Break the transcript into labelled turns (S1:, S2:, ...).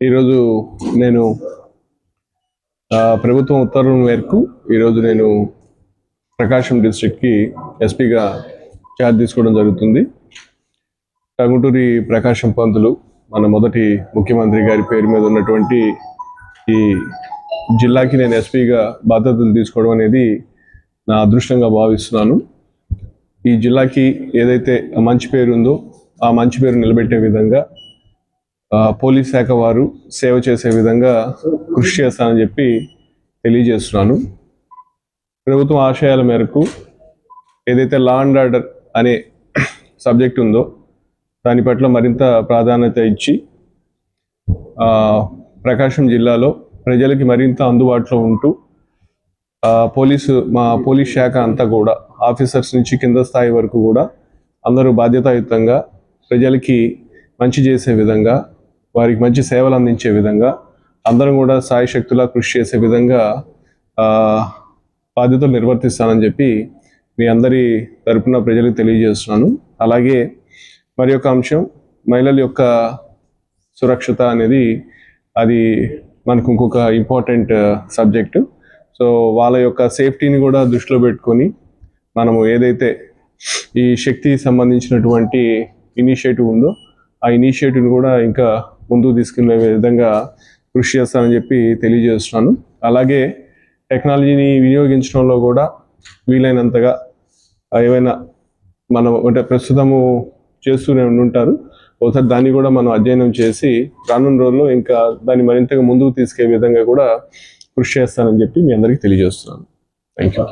S1: ఈరోజు నేను ప్రభుత్వం ఉత్తర్వుల మేరకు ఈరోజు నేను ప్రకాశం డిస్ట్రిక్ట్కి ఎస్పీగా ఛార్జ్ తీసుకోవడం జరుగుతుంది. టంగుటూరి ప్రకాశం పంతులు మన మొదటి ముఖ్యమంత్రి గారి పేరు మీద ఉన్నటువంటి ఈ జిల్లాకి నేను ఎస్పీగా బాధ్యతలు తీసుకోవడం అనేది నా అదృష్టంగా భావిస్తున్నాను. ఈ జిల్లాకి ఏదైతే మంచి పేరు ఉందో ఆ మంచి పేరు నిలబెట్టే విధంగా పోలీస్ శాఖ వారు సేవ చేసే విధంగా కృషి చేస్తానని చెప్పి తెలియజేస్తున్నాను. ప్రభుత్వం ఆశయాల మేరకు ఏదైతే లా అండ్ ఆర్డర్ అనే సబ్జెక్ట్ ఉందో దాని పట్ల మరింత ప్రాధాన్యత ఇచ్చి ప్రకాశం జిల్లాలో ప్రజలకి మరింత అందుబాటులో ఉంటూ మా పోలీస్ శాఖ అంతా కూడా ఆఫీసర్స్ నుంచి కింద స్థాయి వరకు కూడా అందరూ బాధ్యతాయుతంగా ప్రజలకి మంచి చేసే విధంగా, వారికి మంచి సేవలు అందించే విధంగా అందరం కూడా సాయశక్తులా కృషి చేసే విధంగా బాధ్యతలు నిర్వర్తిస్తానని చెప్పి మీ అందరి తరపున ప్రజలకు తెలియజేస్తున్నాను. అలాగే మరి యొక్క అంశం మహిళల యొక్క సురక్షత అనేది అది మనకు ఇంకొక ఇంపార్టెంట్ సబ్జెక్టు. సో వాళ్ళ యొక్క సేఫ్టీని కూడా దృష్టిలో పెట్టుకొని మనము ఏదైతే ఈ శక్తికి సంబంధించినటువంటి ఇనిషియేటివ్ ఉందో ఆ ఇనిషియేటివ్ని కూడా ఇంకా ముందుకు తీసుకునే విధంగా కృషి చేస్తానని చెప్పి తెలియజేస్తున్నాను. అలాగే టెక్నాలజీని వినియోగించడంలో కూడా వీలైనంతగా ఏవైనా మనం అంటే ప్రస్తుతము చేస్తూనే ఉంటారు, ఒకసారి దాన్ని కూడా మనం అధ్యయనం చేసి రానున్న రోజుల్లో ఇంకా దాన్ని మరింతగా ముందుకు తీసుకెళ్లే విధంగా కూడా కృషి చేస్తానని చెప్పి మీ అందరికీ తెలియజేస్తున్నాను. Thank you.